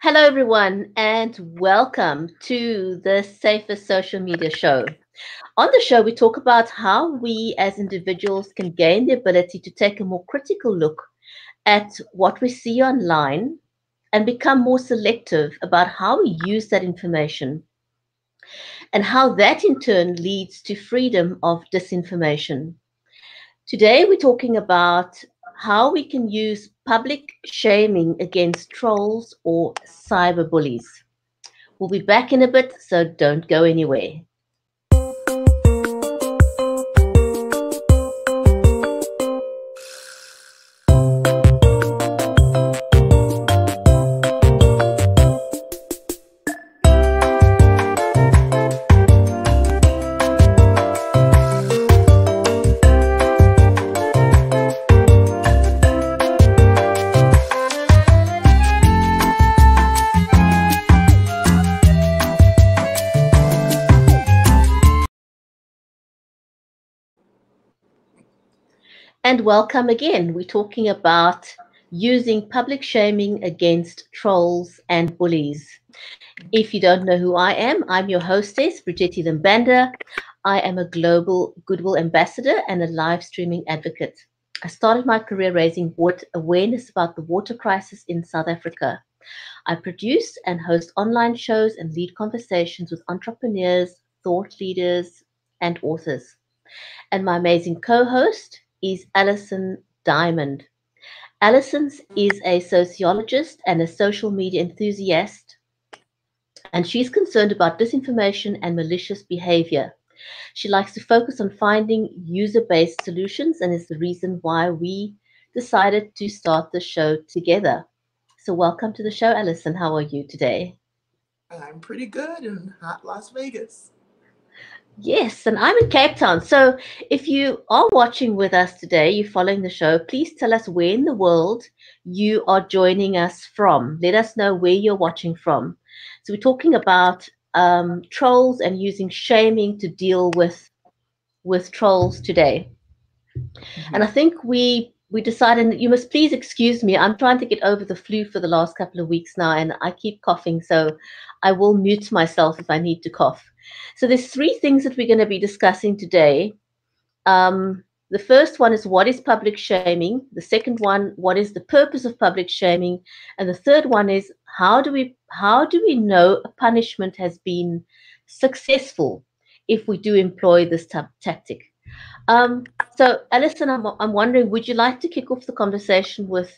Hello, everyone, and welcome to the Safest Social Media Show. On the show, we talk about how we as individuals can gain the ability to take a more critical look at what we see online and become more selective about how we use that information and how that in turn leads to freedom of disinformation. Today, we're talking about how we can use public shaming against trolls or cyberbullies. We'll be back in a bit, so don't go anywhere. And welcome again. We're talking about using public shaming against trolls and bullies. If you don't know who I am, I'm your hostess, Brigitte Limbanda. I am a global goodwill ambassador and a live streaming advocate. I started my career raising awareness about the water crisis in South Africa. I produce and host online shows and lead conversations with entrepreneurs, thought leaders, and authors. And my amazing co host is Alison Diamond. Alison is a sociologist and a social media enthusiast, and she's concerned about disinformation and malicious behavior. She likes to focus on finding user based solutions and is the reason why we decided to start the show together. So, welcome to the show, Alison. How are you today? I'm pretty good in hot Las Vegas. Yes, and I'm in Cape Town. So if you are watching with us today, you're following the show, please tell us where in the world you are joining us from. Let us know where you're watching from. So we're talking about trolls and using shaming to deal with trolls today. And I Mhm. think we decided, and you must please excuse me. I'm trying to get over the flu for the last couple of weeks now, and I keep coughing, so I will mute myself if I need to cough. So there's three things that we're going to be discussing today. The first one is what is public shaming. The second one, what is the purpose of public shaming, and the third one is how do we know a punishment has been successful if we do employ this tactic. Um, so, Alison, I'm wondering, would you like to kick off the conversation with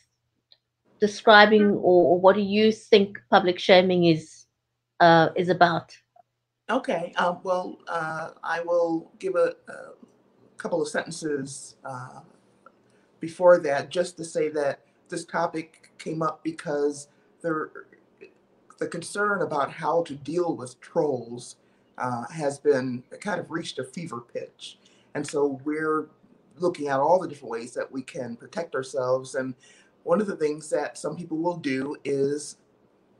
describing or what do you think public shaming is about? Okay. I will give a couple of sentences before that, just to say that this topic came up because there, the concern about how to deal with trolls has been kind of reached a fever pitch, and so we're looking at all the different ways that we can protect ourselves. And one of the things that some people will do is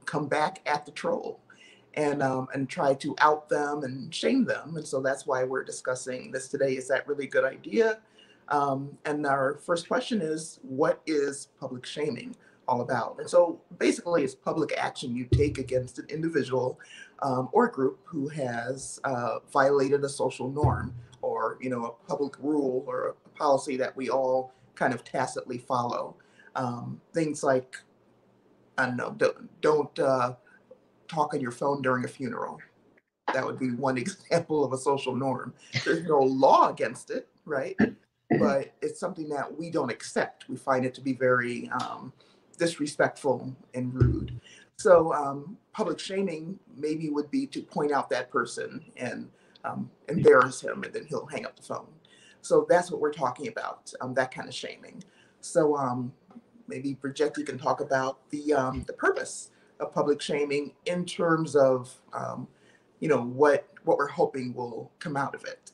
come back at the troll and try to out them and shame them. And so that's why we're discussing this today. Is that really a good idea? And our first question is, what is public shaming all about? And so basically, it's public action you take against an individual or group who has violated a social norm, or a public rule or a policy that we all kind of tacitly follow. Things like, I don't know, don't talk on your phone during a funeral. That would be one example of a social norm. There's no law against it, right? But it's something that we don't accept. We find it to be very disrespectful and rude. So public shaming maybe would be to point out that person and embarrass him, and then he'll hang up the phone. So that's what we're talking about, that kind of shaming. So maybe Bridget, you can talk about the purpose of public shaming in terms of what we're hoping will come out of it.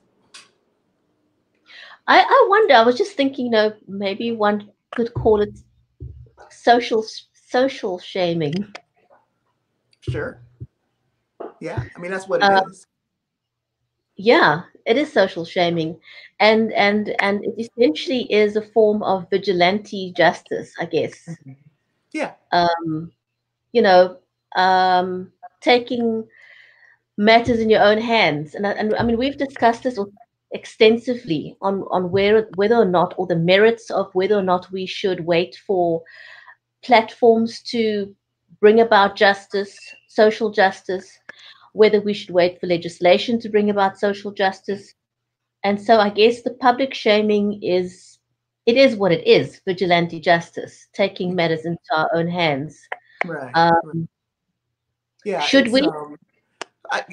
I wonder. I was just thinking, maybe one could call it social social shaming. Sure. Yeah. I mean, that's what it Uh, is. yeah, it is social shaming, and it essentially is a form of vigilante justice, I guess. Mhm. Yeah. Um, you know. taking matters in your own hands. And I mean, we've discussed this extensively on whether or not, or the merits of whether or not we should wait for platforms to bring about justice, social justice, whether we should wait for legislation to bring about social justice. And so I guess the public shaming it is what it is, vigilante justice, taking matters into our own hands. Right. Right. Um, Yeah, should it's we?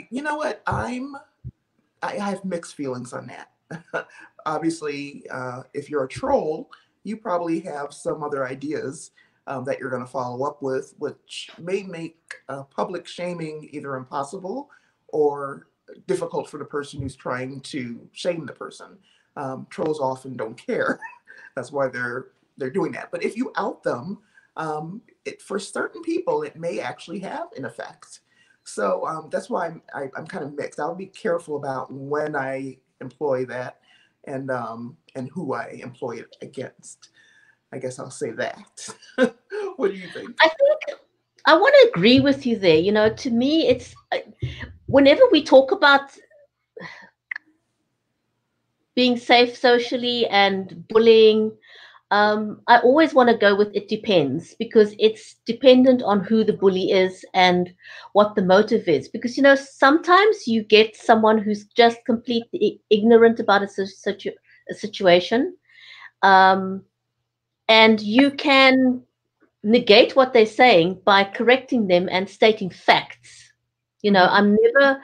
you know what? I have mixed feelings on that. Obviously, if you're a troll, you probably have some other ideas that you're going to follow up with, which may make public shaming either impossible or difficult for the person who's trying to shame the person. Trolls often don't care. That's why they're doing that. But if you out them, for certain people, it may actually have an effect. So that's why I'm kind of mixed. I'll be careful about when I employ that and who I employ it against. I guess I'll say that. What do you think? I think I want to agree with you there. You know, to me, it's whenever we talk about being safe socially and bullying, I always want to go with it depends, because it's dependent on who the bully is and what the motive is. Because, you know, sometimes you get someone who's just completely ignorant about a situation, um, and you can negate what they're saying by correcting them and stating facts. You know, Mm-hmm.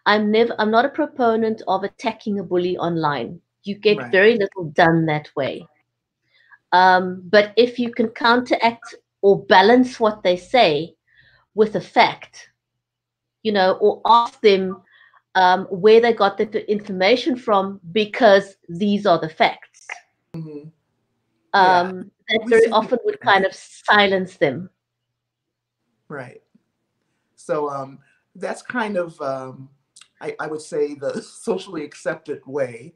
I'm not a proponent of attacking a bully online. You get Right. very little done that way. But if you can counteract or balance what they say with a fact, you know, or ask them where they got the information from, because these are the facts, Mm-hmm. Yeah. that We very see people often would doing kind that. of silence them. Right. So that's kind of, I would say, the socially accepted way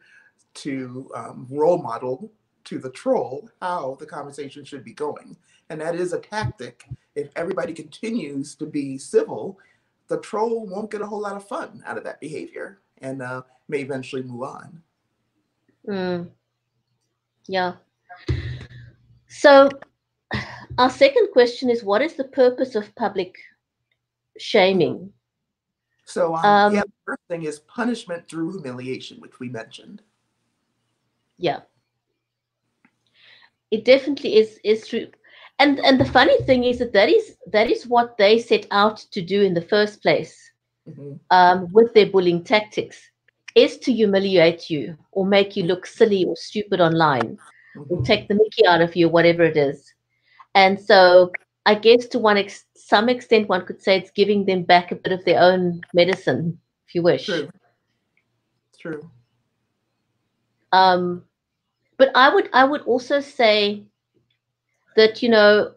to role model to the troll how the conversation should be going. And that is a tactic. If everybody continues to be civil, the troll won't get a whole lot of fun out of that behavior and may eventually move on. Mm, yeah. So our second question is, what is the purpose of public Mhm. shaming? So, Um, yeah, the first thing is punishment through humiliation, which we mentioned. yeah, it definitely is true. And the funny thing is that that is what they set out to do in the first place, Hmm. with their bullying tactics, is to humiliate you or make you look silly or stupid online, or Hmm. take the mickey out of you, whatever it is. And so I guess to some extent, one could say it's giving them back a bit of their own medicine, if you wish. True, true. Um, but I would also say that, you know,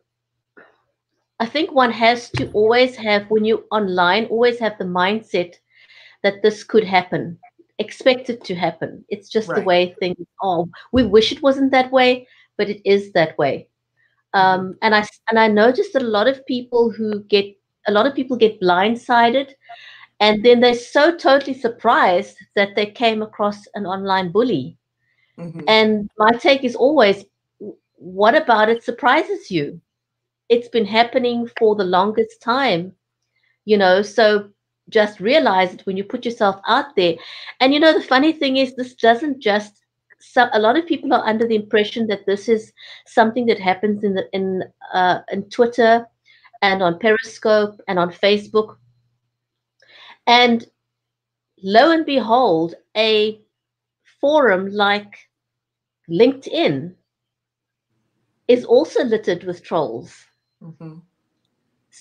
I think one has to always have, when you're online, always have the mindset that this could happen. Expect it to happen. It's just the Right. way things are. We wish it wasn't that way, but it is that way. Hmm. And I noticed that a lot of people get blindsided, and then they're so totally surprised that they came across an online bully. Hmm. And my take is always, what about it surprises you? It's been happening for the longest time, you know, so just realize it when you put yourself out there. And you know, the funny thing is, this doesn't just, so a lot of people are under the impression that this is something that happens in Twitter and on Periscope and on Facebook. And lo and behold, a forum like LinkedIn is also littered with trolls. Hmm.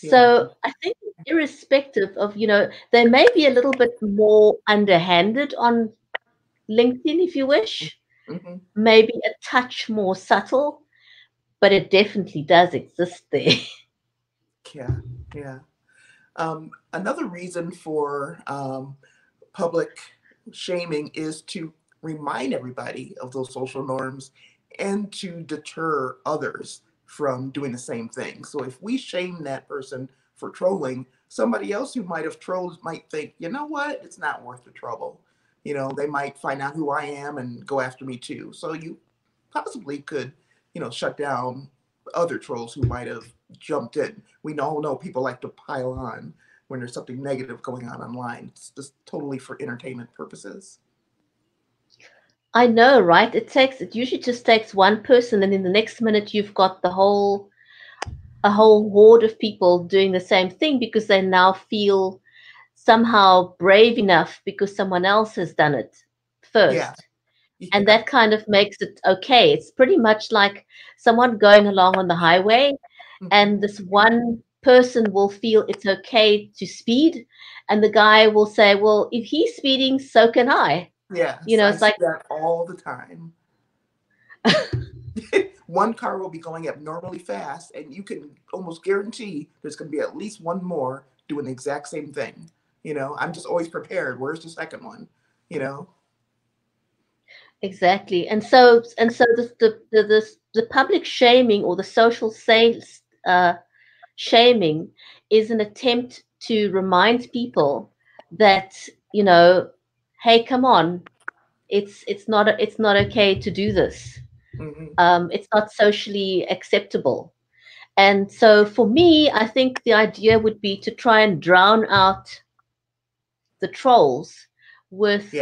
Yeah. So I think, irrespective of, you know, they may be a little bit more underhanded on LinkedIn, if you wish, Hmm. maybe a touch more subtle, but it definitely does exist there. Yeah. Yeah. Another reason for public shaming is to remind everybody of those social norms and to deter others from doing the same thing. So if we shame that person for trolling, somebody else who might have trolled might think, you know what, it's not worth the trouble. They might find out who I am and go after me too. So you possibly could, shut down other trolls who might have jumped in. We all know people like to pile on when there's something negative going on online. It's just totally for entertainment purposes. I know, right? It usually just takes one person, and in the next minute you've got a whole horde of people doing the same thing because they now feel somehow brave enough because someone else has done it Yeah, first. And yeah. that kind of makes it okay. It's pretty much like someone going along on the highway, Hmm. and this one person will feel it's okay to speed, and the guy will say, well, if he's speeding, so can I. Yes, I It's see like, that all the time. One car will be going abnormally fast, and you can almost guarantee there's going to be at least one more doing the exact same thing. I'm just always prepared. Where's the second one? You know? exactly. And so the public shaming or the social sales shaming is an attempt to remind people that, hey, come on, it's not okay to do this. Hmm. It's not socially acceptable. And so for me, I think the idea would be to try and drown out the trolls Yeah, with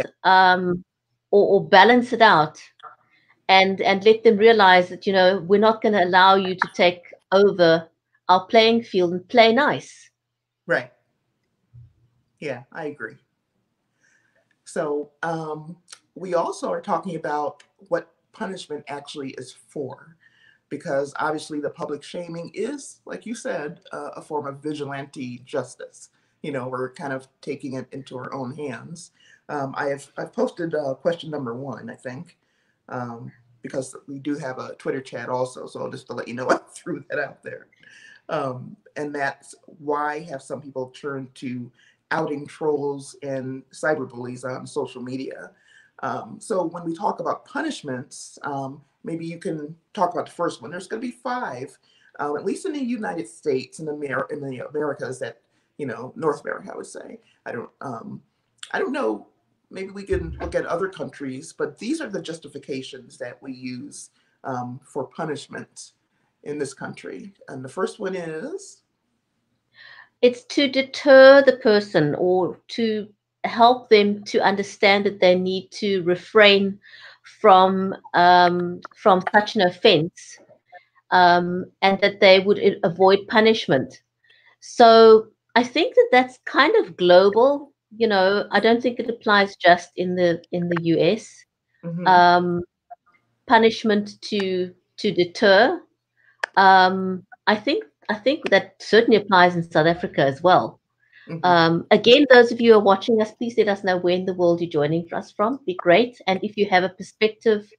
or balance it out and let them realize that, we're not going to allow you to take over our playing field and play nice. right. Yeah, I agree. So we also are talking about what punishment actually is for, because obviously the public shaming is, like you said, a form of vigilante justice. We're kind of taking it into our own hands. I've posted question number one, I think, because we do have a Twitter chat also. So just to let you know, I threw that out there. And that's why have some people turned to outing trolls and cyberbullies on social media. So when we talk about punishments, maybe you can talk about the first one. There's going to be five, at least in the United States and in the Americas that North America, I would say. I don't know. Maybe we can look at other countries, but these are the justifications that we use for punishment in this country. And the first one is, It's to deter the person or to help them to understand that they need to refrain from such an offense, and that they would avoid punishment. So I think that that's kind of global. I don't think it applies just in the US. mm-hmm, Um, Punishment to deter. I think that certainly applies in South Africa as well. mm-hmm. Again, those of you who are watching us, please let us know where in the world you're joining us from. Be great. And if you have a perspective,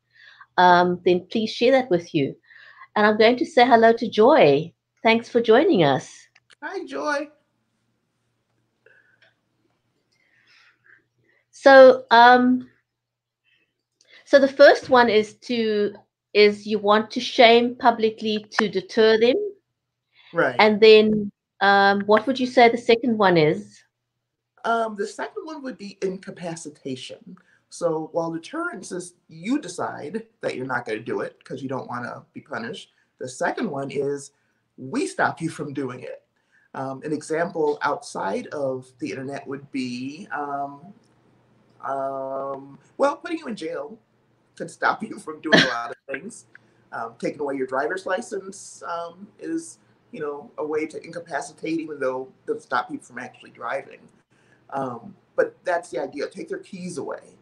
then please share that with you. And I'm going to say hello to Joy. Thanks for joining us. Hi, Joy. So, so the first one is you want to shame publicly to deter them, Right. and then what would you say the second one is? The second one would be incapacitation. So while deterrence is you decide that you're not going to do it because you don't want to be punished, the second one is we stop you from doing it. An example outside of the internet would be, well, putting you in jail could stop you from doing a lot of things. Taking away your driver's license is, a way to incapacitate, even though it doesn't stop you from actually driving. But that's the idea. Take their keys away,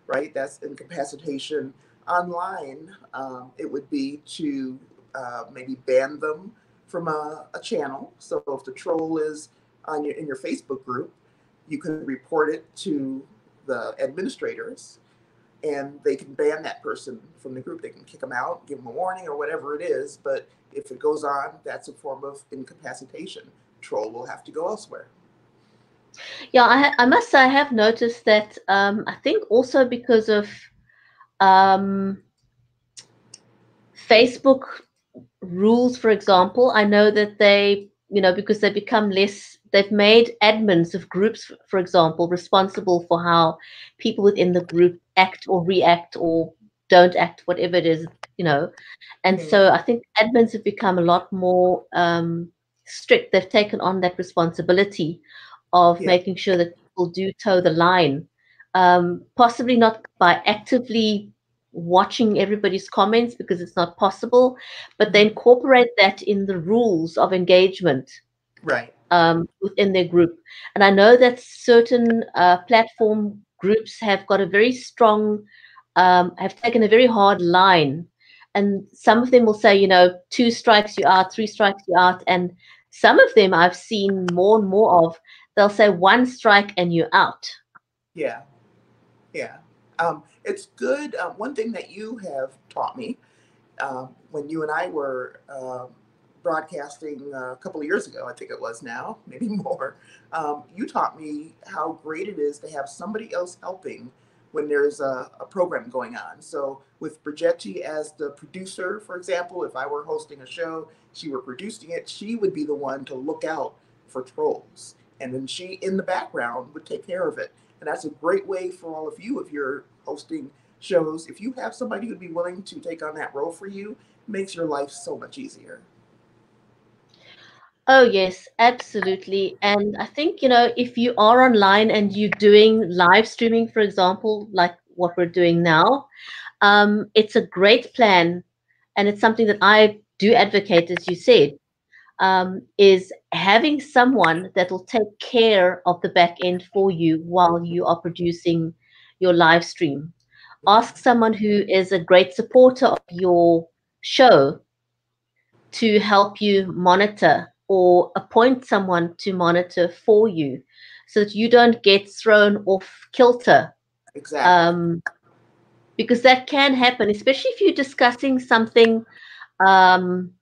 right? That's incapacitation. Online, it would be to maybe ban them from a channel. So if the troll is in your Facebook group, you can report it to the administrators, and they can ban that person from the group. They can kick them out, give them a warning, or whatever it is. But if it goes on, that's a form of incapacitation. Troll will have to go elsewhere. Yeah, I must say I have noticed that. I think also because of um, Facebook. rules, for example. I know that they, because they become less, they've made admins of groups, for example, responsible for how people within the group act or react or don't act, whatever it is, you know. And Mhm. so I think admins have become a lot more strict. They've taken on that responsibility of Yeah. making sure that people do toe the line, possibly not by actively watching everybody's comments because it's not possible, but they Mhm. incorporate that in the rules of engagement Right. within their group. And I know that certain platform groups have got a very strong, have taken a very hard line. And some of them will say, 2 strikes you out, 3 strikes you out. And some of them I've seen more and more of, they'll say 1 strike and you're out. Yeah. Yeah. It's good. One thing that you have taught me when you and I were broadcasting a couple of years ago, I think it was now, maybe more, you taught me how great it is to have somebody else helping when there's a program going on. So with Brigetti as the producer, for example, if I were hosting a show, she were producing it, she would be the one to look out for trolls. And then she, in the background, would take care of it. And that's a great way for all of you if you're hosting shows. If you have somebody who'd be willing to take on that role for you, it makes your life so much easier. Oh, yes, absolutely. And I think, if you are online and you're doing live streaming, for example, like what we're doing now, it's a great plan. And it's something that I do advocate, as you said, is having someone that will take care of the back end for you while you are producing your live stream. Ask someone who is a great supporter of your show to help you monitor or appoint someone to monitor for you so that you don't get thrown off kilter. Exactly. Um, because that can happen, especially if you're discussing something um,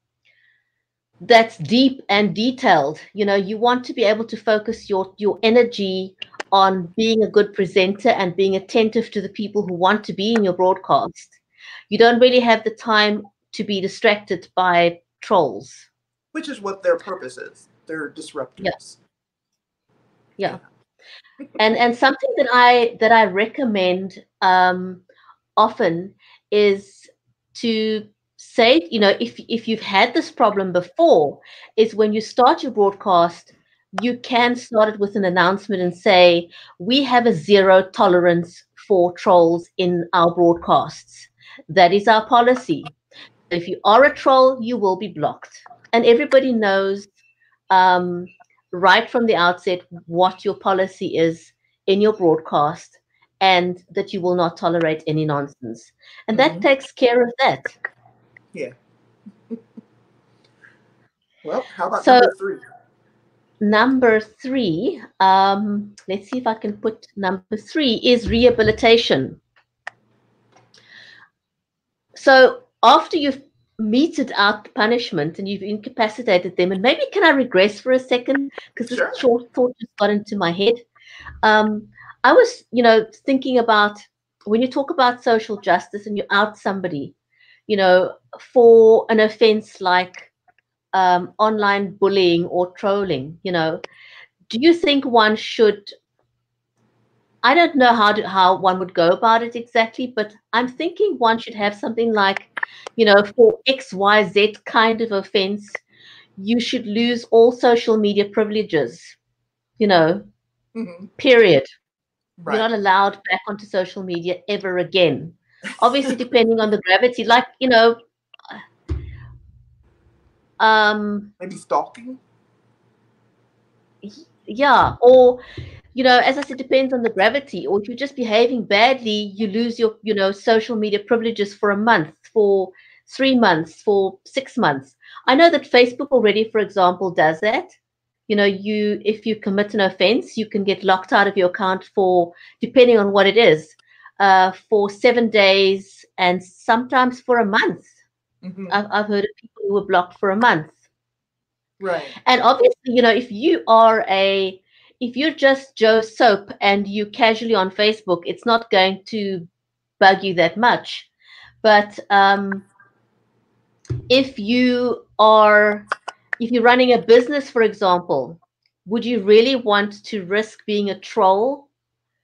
that's deep and detailed. You want to be able to focus your energy on being a good presenter and being attentive to the people who want to be in your broadcast. You don't really have the time to be distracted by trolls. Which is what their purpose is. They're Yeah, disruptors. yeah. Yeah. And something that I recommend often is to say, if you've had this problem before, is when you start your broadcast, you can start it with an announcement and say, we have a zero tolerance for trolls in our broadcasts. That is our policy. If you are a troll, you will be blocked. And everybody knows um, right from the outset what your policy is in your broadcast and that you will not tolerate any nonsense. And that Hmm. takes care of that. Yeah. Well, how about So, number 3? number three, let's see if I can put number three is rehabilitation. So, after you've meted out the punishment and you've incapacitated them, and maybe can I regress for a second? Because this Sure. short thought just got into my head. Um, I was, thinking about when you talk about social justice and you out somebody, for an offense like online bullying or trolling, do you think one should? I don't know how one would go about it exactly, but I'm thinking one should have something like, for XYZ kind of offense, you should lose all social media privileges, you know, Hmm. period. You're Right. not allowed back onto social media ever again. Obviously, depending on the gravity, like, um, Maybe stalking. yeah, or, as I said, depends on the gravity. Or if you're just behaving badly, you lose your, social media privileges for a month, for 3 months, for 6 months. I know that Facebook already, for example, does that. If you commit an offense, you can get locked out of your account for, depending on what it is, for 7 days and sometimes for a month. Hmm. I've heard of people who were blocked for a month. Right. And obviously, if you're just Joe Soap and you casually on Facebook, it's not going to bug you that much. But If you are, if you're running a business, for example, would you really want to risk being a troll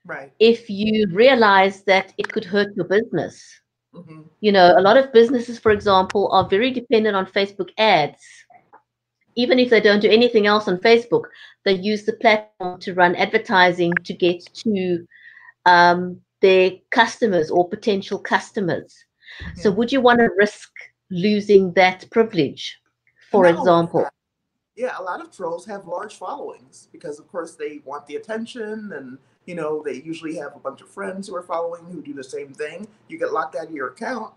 Right. if you realize that it could hurt your business? Hmm. You know, a lot of businesses, for example, are very dependent on Facebook ads. Even if they don't do anything else on Facebook, they use the platform to run advertising to get to their customers or potential customers. So, Hmm. would you want to risk losing that privilege, And for not only example? that, yeah, a lot of trolls have large followings because, of course, they want the attention, and they usually have a bunch of friends who are following who do the same thing. You get locked out of your account.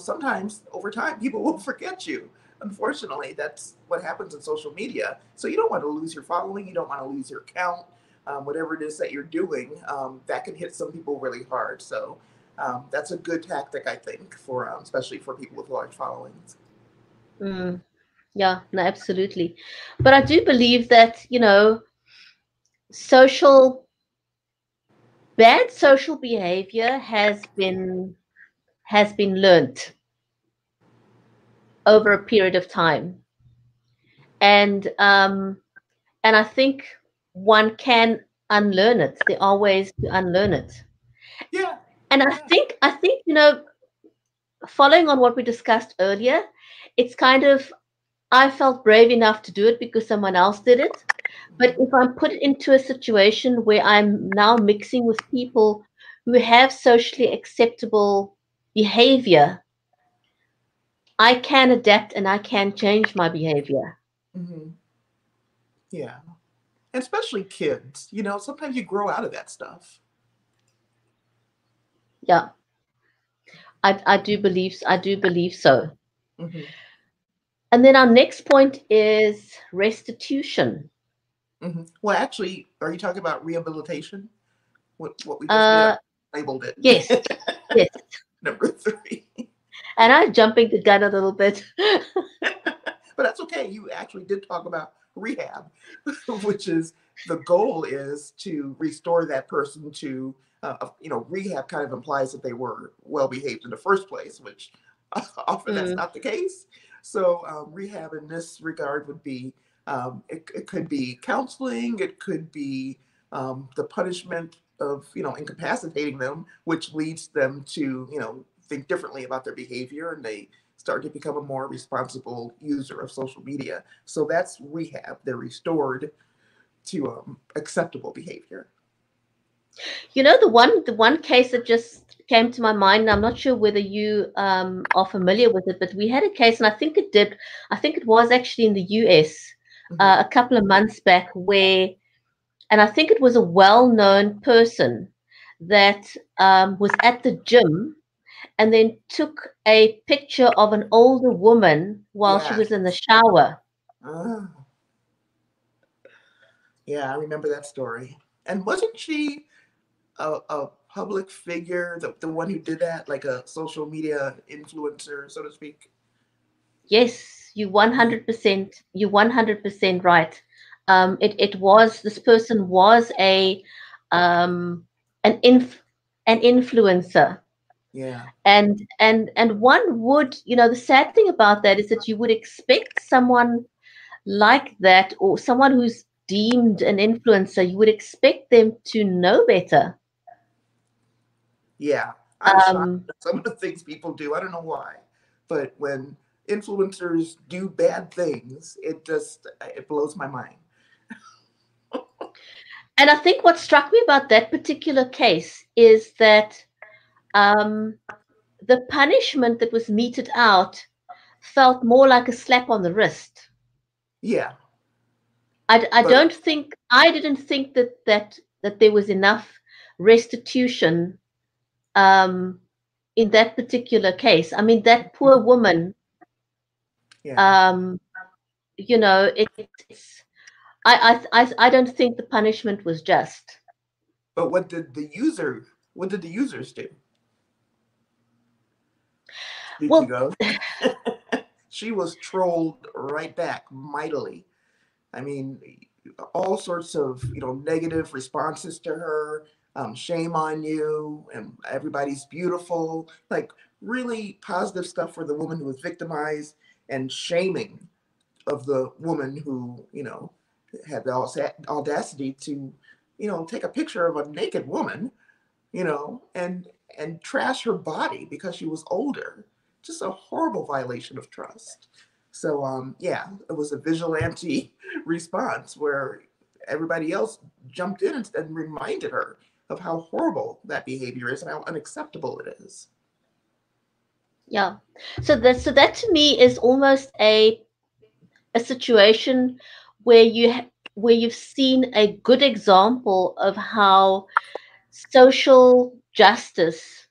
Sometimes over time people will forget you. Unfortunately, that's what happens in social media. So you don't want to lose your following. You don't want to lose your account. Whatever it is that you're doing, that can hit some people really hard. So that's a good tactic, I think, for especially for people with large followings. Mm, yeah, no, absolutely. But I do believe that, social bad social behavior has been learnt over a period of time, and I think one can unlearn it. There are ways to unlearn it, Yeah, and I yeah. think I think following on what we discussed earlier, it's kind of, I felt brave enough to do it because someone else did it. But if I'm put into a situation where I'm now mixing with people who have socially acceptable behavior, I can adapt and I can change my behavior. Hmm. Yeah. And especially kids, sometimes you grow out of that stuff. Yeah, I do believe so. Hmm. And then our next point is restitution. Hmm. Well, actually, are you talking about rehabilitation? What we just did, Uh, I labeled it. yes, yes. Number three. And I'm jumping the gun a little bit. But that's okay. You actually did talk about rehab, which is the goal is to restore that person to, rehab kind of implies that they were well behaved in the first place, which often that's Mm, not the case. So, rehab in this regard would be it could be counseling, it could be the punishment of, incapacitating them, which leads them to, think differently about their behavior, and they start to become a more responsible user of social media. So that's rehab. They're restored to acceptable behavior. the one case that just came to my mind, and I'm not sure whether you are familiar with it, but we had a case, and I think it was actually in the US Hmm. a couple of months back, where, and I think it was a well-known person that was at the gym and then took a picture of an older woman while she Yeah. was in the shower. Ah, yeah, I remember that story. And wasn't she a public figure, the one who did that, like a social media influencer, so to speak? Yes, you 100% right. It was, this person was um, an an influencer, Yeah. and one would, the sad thing about that is that you would expect someone like that, or someone who's deemed an influencer, you would expect them to know better. Yeah. I'm shocked Um, at some of the things people do. I don't know why. But when influencers do bad things, it blows my mind. and I think what struck me about that particular case is that um, the punishment that was meted out felt more like a slap on the wrist. Yeah. I But didn't think that there was enough restitution um, in that particular case. I mean, that poor woman, yeah. um, it's, I don't think the punishment was just. But what did the users do? Did you Well, go? She was trolled right back mightily. I mean, all sorts of negative responses to her. shame on you, and everybody's beautiful, like really positive stuff for the woman who was victimized, and shaming of the woman who, had the audacity to, take a picture of a naked woman, and trash her body because she was older. Just a horrible violation of trust. So yeah, it was a vigilante response where everybody else jumped in and reminded her of how horrible that behavior is and how unacceptable it is. Yeah. So that to me is almost a situation where where you've seen a good example of how social justice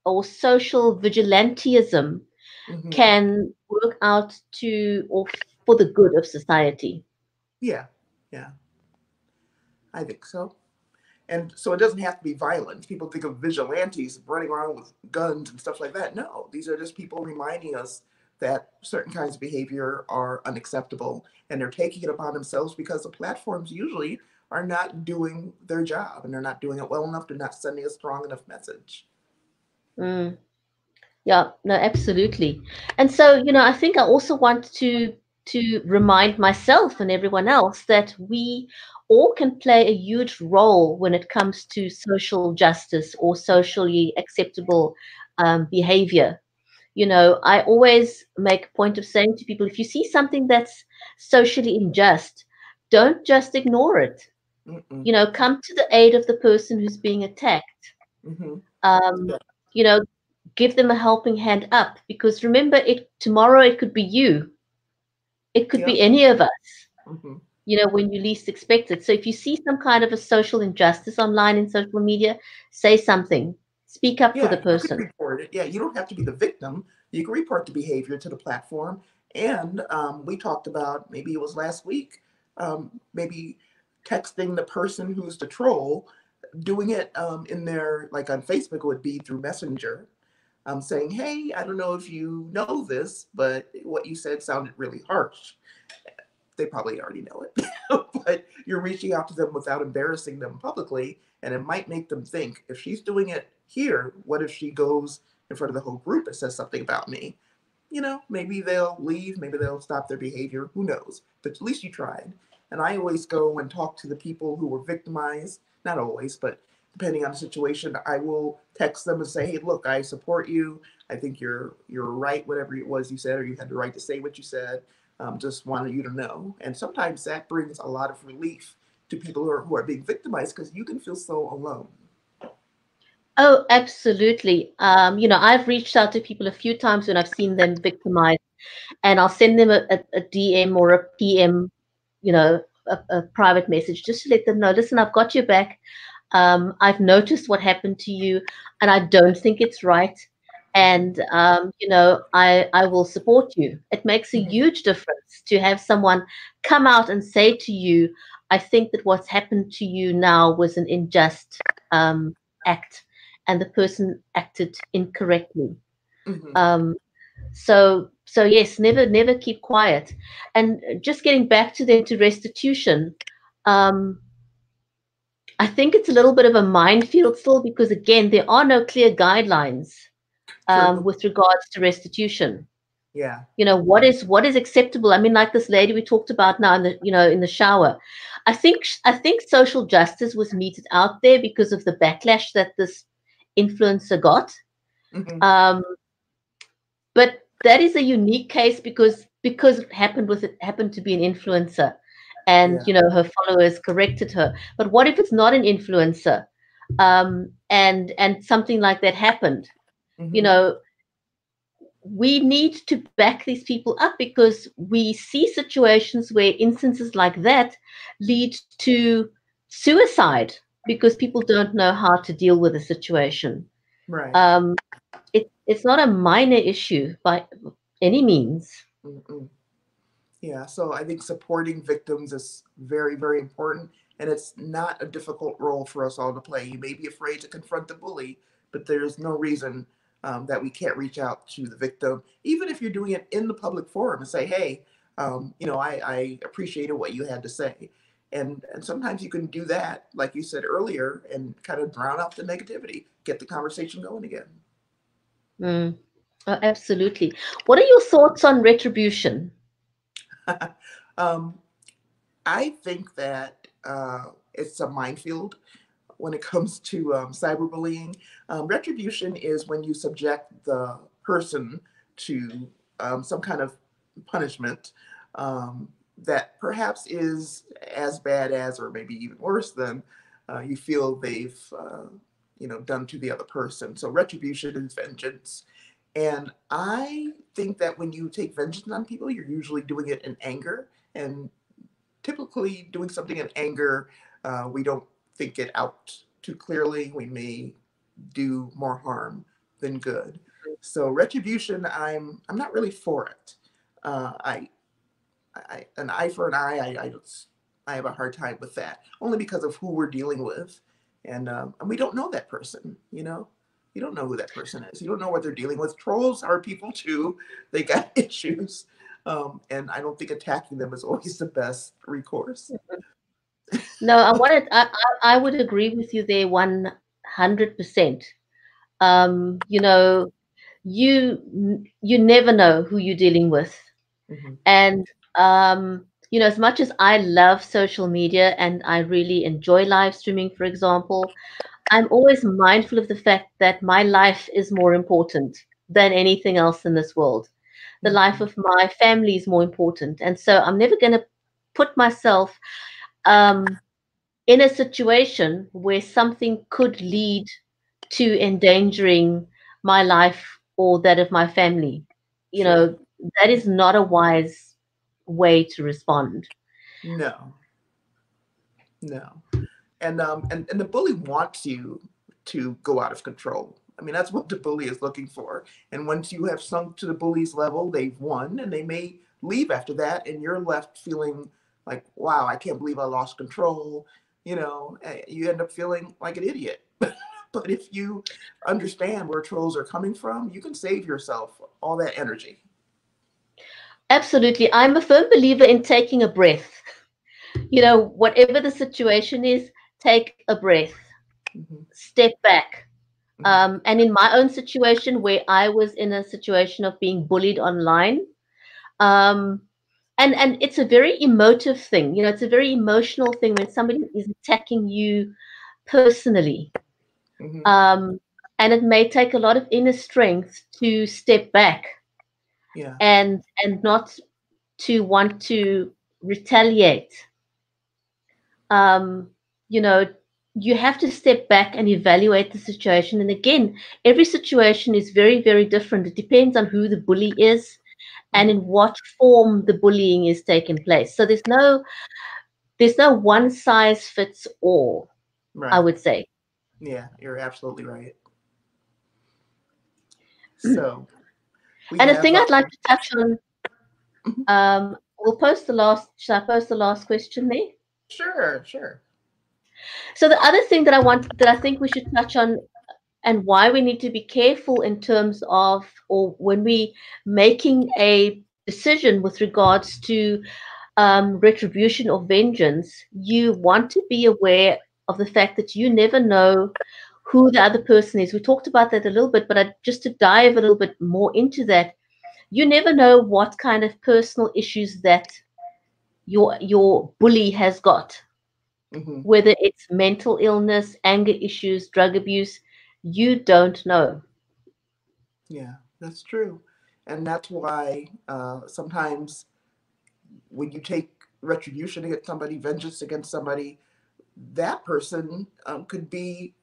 or social vigilantism Hmm. can work out to or for the good of society. Yeah, yeah, I think so. And so it doesn't have to be violence. People think of vigilantes running around with guns and stuff like that. No, these are just people reminding us that certain kinds of behavior are unacceptable, and they're taking it upon themselves because the platforms usually are not doing their job, and they're not doing it well enough. They're not sending a strong enough message. Mm. Yeah, no, absolutely. And so, I think I also want to remind myself and everyone else that we all can play a huge role when it comes to social justice or socially acceptable behavior. I always make a point of saying to people, if you see something that's socially unjust, don't just ignore it. Mm-mm. Come to the aid of the person who's being attacked. Mm-hmm. Um, Yeah. you know, give them a helping hand up because remember, it tomorrow it could be you, it could be Yep. any of us. Mm-hmm. When you least expect it. So if you see some kind of a social injustice online in social media, say something, speak up for the Yeah, you could person. report it. Yeah, you don't have to be the victim. You can report the behavior to the platform. And we talked about, maybe it was last week, maybe texting the person who's the troll, doing it in their, like on Facebook, it would be through Messenger, saying, hey, I don't know if you know this, but what you said sounded really harsh. They probably already know it, but you're reaching out to them without embarrassing them publicly, and it might make them think, if she's doing it here, what if she goes in front of the whole group and says something about me? Maybe they'll leave, maybe they'll stop their behavior, who knows? But at least you tried. And I always go and talk to the people who were victimized, not always, but depending on the situation, I will text them and say, hey, look, I support you. I think you're right, whatever it was you said, or you had the right to say what you said. Just wanted you to know. And sometimes that brings a lot of relief to people who are being victimized, because you can feel so alone. Oh, absolutely. I've reached out to people a few times when I've seen them victimized, and I'll send them a DM or a PM, a private message just to let them know, listen, I've got your back. I've noticed what happened to you, and I don't think it's right. And I will support you. It makes a Mm-hmm. huge difference to have someone come out and say to you, I think that what's happened to you now was an unjust act, and the person acted incorrectly. Mm-hmm. Um, so yes, never keep quiet. And just getting back to then to restitution, um, I think it's a little bit of a minefield still because again, there are no clear guidelines True. with regards to restitution. Yeah. What is acceptable? I mean, like this lady we talked about now in the shower. I think social justice was meted out there because of the backlash that this influencer got. Mm-hmm. Um, but that is a unique case because it happened to be an influencer, and Yeah. her followers corrected her. But what if it's not an influencer, and something like that happened? You Mm-hmm. know, we need to back these people up because we see situations where instances like that lead to suicide because people don't know how to deal with a situation. Right. Um, it's not a minor issue by any means. Mm-mm. Yeah, so I think supporting victims is very, very important, and it's not a difficult role for us all to play. You may be afraid to confront the bully, but there's no reason that we can't reach out to the victim, even if you're doing it in the public forum and say, hey, I appreciated what you had to say. And sometimes you can do that, like you said earlier, and kind of drown out the negativity, get the conversation going again. Mm. Oh, absolutely. What are your thoughts on retribution? um, I think that it's a minefield when it comes to cyberbullying. Retribution is when you subject the person to some kind of punishment um, that perhaps is as bad as, or maybe even worse than, you feel they've done to the other person. So retribution is vengeance. And I think that when you take vengeance on people, you're usually doing it in anger. And typically doing something in anger, we don't think it out too clearly. We may do more harm than good. So retribution, I'm not really for it. I an eye for an eye, I have a hard time with that, only because of who we're dealing with, and we don't know that person. You don't know who that person is. You don't know what they're dealing with. Trolls are people too. They got issues, and I don't think attacking them is always the best recourse. No, I would agree with you there 100%. You know, you never know who you're dealing with. Hmm. And as much as I love social media and I really enjoy live streaming, for example, I'm always mindful of the fact that my life is more important than anything else in this world. The life Hmm. of my family is more important. And so I'm never going to put myself um, in a situation where something could lead to endangering my life or that of my family. You Sure. know, that is not a wise way to respond. No, no. And the bully wants you to go out of control. I mean, that's what the bully is looking for. And once you have sunk to the bully's level, they've won, and they may leave after that, and you're left feeling like, wow, I can't believe I lost control. You end up feeling like an idiot. But if you understand where trolls are coming from, you can save yourself all that energy. Absolutely. I'm a firm believer in taking a breath. Whatever the situation is, take a breath, Hmm. step back. Hmm. And in my own situation, where I was in a situation of being bullied online, um, and it's a very emotive thing. It's a very emotional thing when somebody is attacking you personally. Hmm. Um, and it may take a lot of inner strength to step back Yeah. and not to want to retaliate. um, you know, you have to step back and evaluate the situation. And again, every situation is very, very different. It depends on who the bully is and in Hmm. what form the bullying is taking place. So there's no one size fits all, I Right. would say. Yeah, you're absolutely right. So we And a have thing I'd like to touch on, mhm. should I post the last question there? Sure, sure. So the other thing that I think we should touch on and why we need to be careful in terms of, or when we making a decision with regards to retribution or vengeance, you want to be aware of the fact that you never know who the other person is. We talked about that a little bit, but just to dive a little bit more into that, you never know what kind of personal issues that your bully has got, Hmm. whether it's mental illness, anger issues, drug abuse. You don't know. Yeah, that's true. And that's why sometimes when you take retribution against somebody, vengeance against somebody, that person could be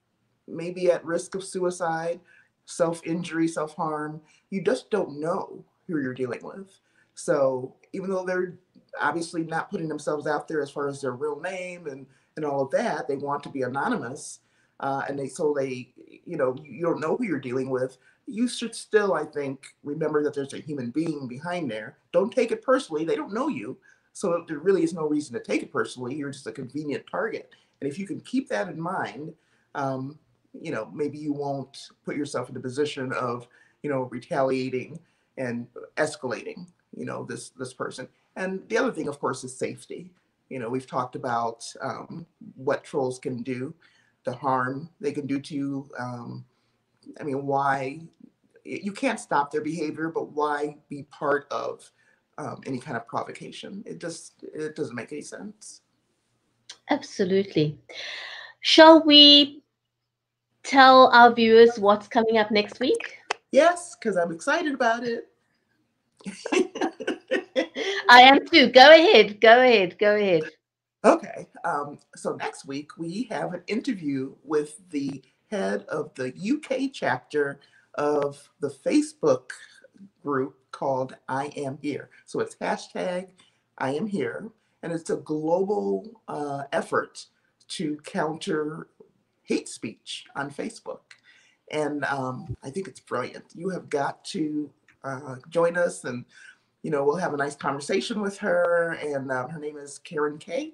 maybe at risk of suicide, self injury, self harm. You just don't know who you're dealing with. So even though they're obviously not putting themselves out there as far as their real name and all of that, they want to be anonymous. And you don't know who you're dealing with. You should still, I think, remember that there's a human being behind there. Don't take it personally. They don't know you. So there really is no reason to take it personally. You're just a convenient target. And if you can keep that in mind, um, maybe you won't put yourself in the position of, retaliating and escalating, this person. And the other thing, of course, is safety. We've talked about what trolls can do, the harm they can do to you. Why you can't stop their behavior, but why be part of any kind of provocation? It doesn't make any sense. Absolutely. Shall we tell our viewers what's coming up next week? Yes, because I'm excited about it. I am too. Go ahead. Go ahead. Go ahead. Okay. So next week we have an interview with the head of the UK chapter of the Facebook group called I Am Here. So it's hashtag I Am Here, and it's a global effort to counter hate speech on Facebook. And I think it's brilliant. You have got to join us, and we'll have a nice conversation with her. And her name is Karen Kay.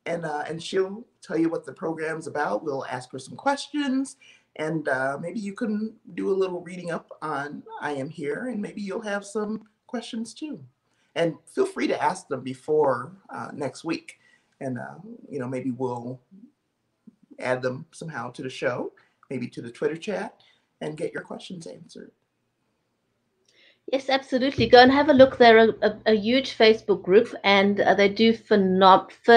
And she'll tell you what the program's about. We'll ask her some questions, and maybe you can do a little reading up on I Am Here, and maybe you'll have some questions too. And feel free to ask them before next week, and maybe we'll add them somehow to the show, maybe to the Twitter chat, and get your questions answered. Yes, absolutely. Go and have a look. They're a huge Facebook group, and they do phenomenal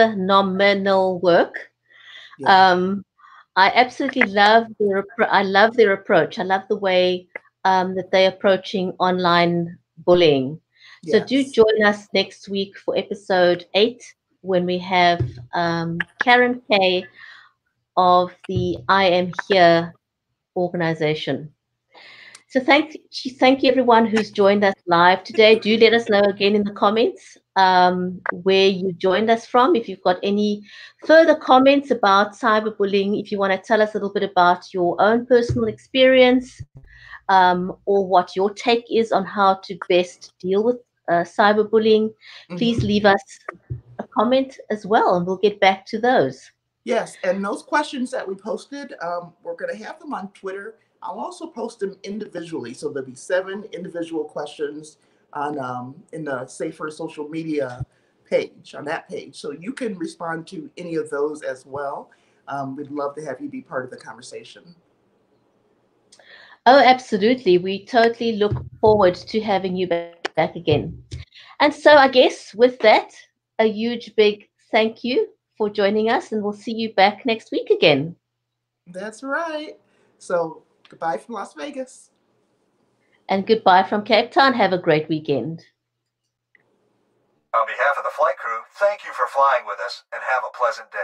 work. Yeah. I absolutely love I love their approach. I love the way that they're approaching online bullying. So do Yes. join us next week for episode 8 when we have Karen Kay of the I Am Here organization. So thank you everyone who's joined us live today. Do let us know again in the comments where you joined us from. If you've got any further comments about cyberbullying, if you want to tell us a little bit about your own personal experience or what your take is on how to best deal with cyberbullying, please leave us a comment as well, and we'll get back to those. Yes, and those questions that we posted, we're going to have them on Twitter. I'll also post them individually, so there'll be 7 individual questions on in the Safer Social Media page, on that page. So you can respond to any of those as well. We'd love to have you be part of the conversation. Oh, absolutely. We totally look forward to having you back again. And so I guess with that, a huge big thank you for joining us, and we'll see you back next week again. That's right. So goodbye from Las Vegas. And goodbye from Cape Town. Have a great weekend. On behalf of the flight crew, thank you for flying with us and have a pleasant day.